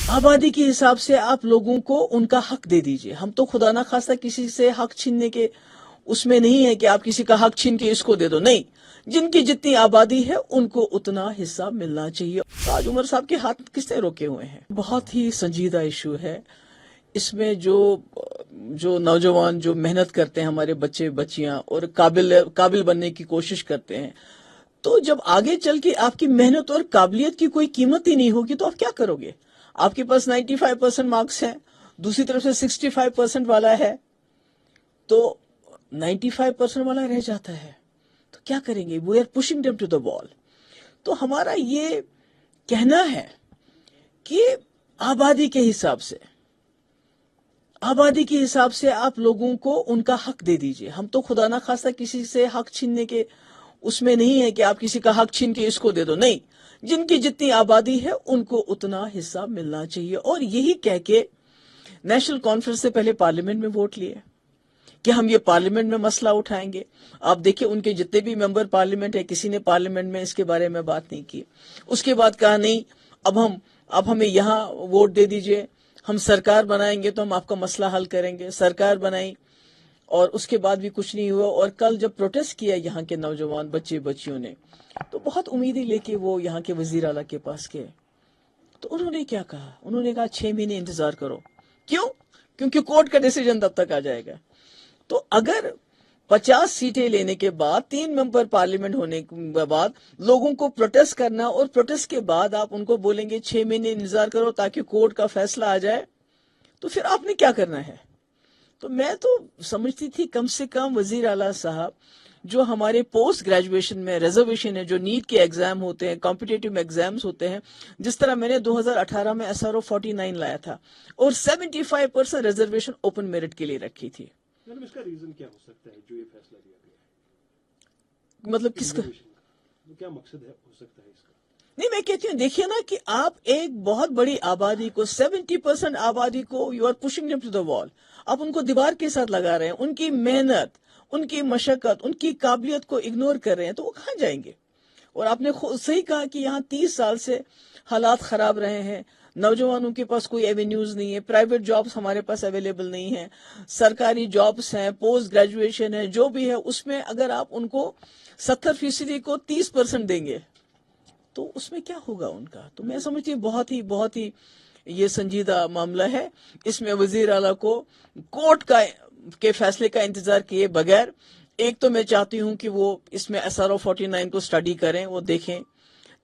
آبادی کے حساب سے آپ لوگوں کو ان کا حق دے دیجئے. ہم تو خدا نہ خواستہ کسی سے حق چھیننے کے اس میں نہیں ہے کہ آپ کسی کا حق چھین کے اس کو دے دو. نہیں، جن کی جتنی آبادی ہے ان کو اتنا حصہ ملنا چاہیے. تاج عمر صاحب کے ہاتھ کس نے روکے ہوئے ہیں؟ بہت ہی سنجیدہ ایشو ہے. اس میں جو نوجوان جو محنت کرتے ہیں، ہمارے بچے بچیاں، اور قابل بننے کی کوشش کرتے ہیں، تو جب آگے چل کے آپ کی محنت اور قابلیت کی کوئی قیمت ہی نہیں ہوگی تو آپ کیا کرو گے؟ آپ کے پاس 95% مارکس ہیں، دوسری طرف سے 65% والا ہے، تو 95% والا رہ جاتا ہے تو کیا کریں گے؟ We are pushing them to the wall. تو ہمارا یہ کہنا ہے کہ آبادی کے حساب سے آپ لوگوں کو ان کا حق دے دیجئے. ہم تو خدا نہ خواستہ کسی سے حق چھیننے کے اس میں نہیں ہے کہ آپ کسی کا حق چھین کے اس کو دے دو. نہیں، جن کی جتنی آبادی ہے ان کو اتنا حصہ ملنا چاہیے. اور یہی کہہ کے نیشنل کانفرنس سے پہلے پارلیمنٹ میں ووٹ لیے کہ ہم یہ پارلیمنٹ میں مسئلہ اٹھائیں گے. آپ دیکھیں ان کے جتنے بھی ممبر پارلیمنٹ ہے، کسی نے پارلیمنٹ میں اس کے بارے میں بات نہیں کی. اس کے بعد کہا نہیں، اب ہمیں یہاں ووٹ دے دیجئے، ہم سرکار بنائیں گے تو ہم آپ کا مسئلہ حل کریں گے. سرکار بنائی اور اس کے بعد بھی کچھ نہیں ہوا. اور کل جب پروٹیسٹ کیا یہاں کے نوجوان بچے بچیوں نے، تو بہت امیدیں لے کے وہ یہاں کے وزیر اعلیٰ کے پاس گئے. تو انہوں نے کیا کہا؟ انہوں نے کہا 6 مہینے انتظار کرو. کیوں؟ کیونکہ کورٹ کا ڈیسیجن تب تک آ جائے گا. تو اگر 50 سیٹیں لینے کے بعد 3 ممبر پارلیمنٹ ہونے کے بعد لوگوں کو پروٹیسٹ کرنا، اور پروٹیسٹ کے بعد آپ ان کو بولیں گے 6 مہینے انتظار کرو تاکہ کورٹ کا فیصلہ آ جائے، تو پھر آپ نے کیا کرنا ہے؟ تو میں تو سمجھتی تھی کم سے کم وزیر اعلیٰ صاحب جو ہمارے پوسٹ گریجویشن میں ریزرویشن ہے، جو نیٹ کے ایگزام ہوتے ہیں، کمپٹیٹیو ایگزامز ہوتے ہیں، جس طرح میں نے 2018 میں SRO 49 لایا تھا اور 75% ریزرویشن اوپن میرٹ کے لیے رکھی تھی. اس کا ریزن کیا ہو سکتا ہے جو یہ فیصلہ لیا گیا ہے؟ مطلب کس کا؟ کیا مقصد ہو سکتا ہے اس کا؟ نہیں، میں کہتی ہوں دیکھیے نا کہ آپ ایک بہت بڑی آبادی کو، 70% آبادی کو you are pushing them to the wall. آپ ان کو دیوار کے ساتھ لگا رہے ہیں، ان کی محنت، ان کی مشقت، ان کی قابلیت کو اگنور کر رہے ہیں، تو وہ کہاں جائیں گے؟ اور آپ نے صحیح کہا کہ یہاں 30 سال سے حالات خراب رہے ہیں، نوجوانوں کے پاس کوئی ایونیوز نہیں ہے، پرائیویٹ جابز ہمارے پاس اویلیبل نہیں ہیں، سرکاری جابز ہیں، پوسٹ گریجویشن ہے، جو بھی ہے اس میں اگر آپ ان کو 70% کو 30% دیں گے تو اس میں کیا ہوگا ان کا؟ تو میں سمجھتی ہوں بہت ہی یہ سنجیدہ معاملہ ہے. اس میں وزیر اعلیٰ کو کورٹ کے فیصلے کا انتظار کیے بغیر، ایک تو میں چاہتی ہوں کہ وہ اس میں SRO 49 کو اسٹڈی کریں، وہ دیکھیں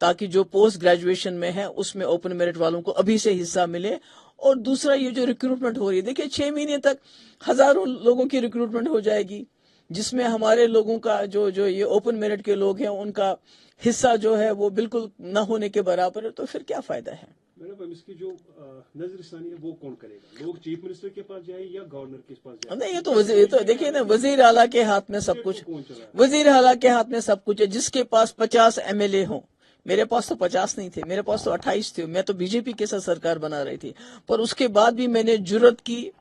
تاکہ جو پوسٹ گریجویشن میں ہے اس میں اوپن میرٹ والوں کو ابھی سے حصہ ملے. اور دوسرا یہ جو ریکروٹمنٹ ہو رہی ہے، دیکھیں 6 مہینے تک ہزاروں لوگوں کی ریکروٹمنٹ ہو جائے گی، جس میں ہمارے لوگوں کا جو یہ اوپن میرٹ کے لوگ ہیں ان کا حصہ جو ہے وہ بالکل نہ ہونے کے برابر ہے. تو پھر کیا فائدہ ہے؟ میڈم، اس کی جو نظر ثانی ہے وہ کون کرے گا؟ لوگ چیف منسٹر کے پاس جائیں یا گورنر کے پاس جائیں؟ نہیں، یہ تو دیکھیے نا، وزیر اعلیٰ کے ہاتھ میں سب کچھ، وزیر اعلیٰ کے ہاتھ میں سب کچھ ہے. جس کے پاس 50 MLA ہوں، میرے پاس تو 50 نہیں تھے، میرے پاس تو 28 تھے. میں تو BJP کے ساتھ سرکار بنا رہی تھی، پر اس کے بعد بھی میں نے جرت کی،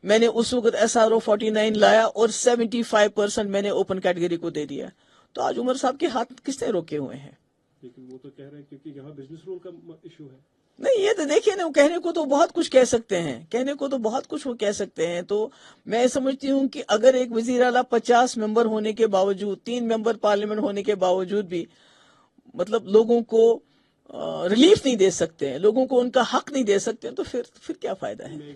میں نے اس وقت SRO 49 لایا اور 75% میں نے اوپن کیٹیگری کو دے دیا. تو آج عمر صاحب کے ہاتھ کس نے روکے ہوئے ہیں؟ لیکن وہ تو کہہ رہے ہیں کیونکہ یہاں بزنس رول کا ایشو ہے. نہیں، یہ تو دیکھیے نا، کہنے کو تو بہت کچھ کہہ سکتے ہیں، تو میں سمجھتی ہوں کہ اگر ایک وزیر اعلیٰ 50 ممبر ہونے کے باوجود، 3 ممبر پارلیمنٹ ہونے کے باوجود بھی مطلب لوگوں کو ریلیف نہیں دے سکتے ہیں، لوگوں کو ان کا حق نہیں دے سکتے ہیں، تو پھر کیا فائدہ ہے؟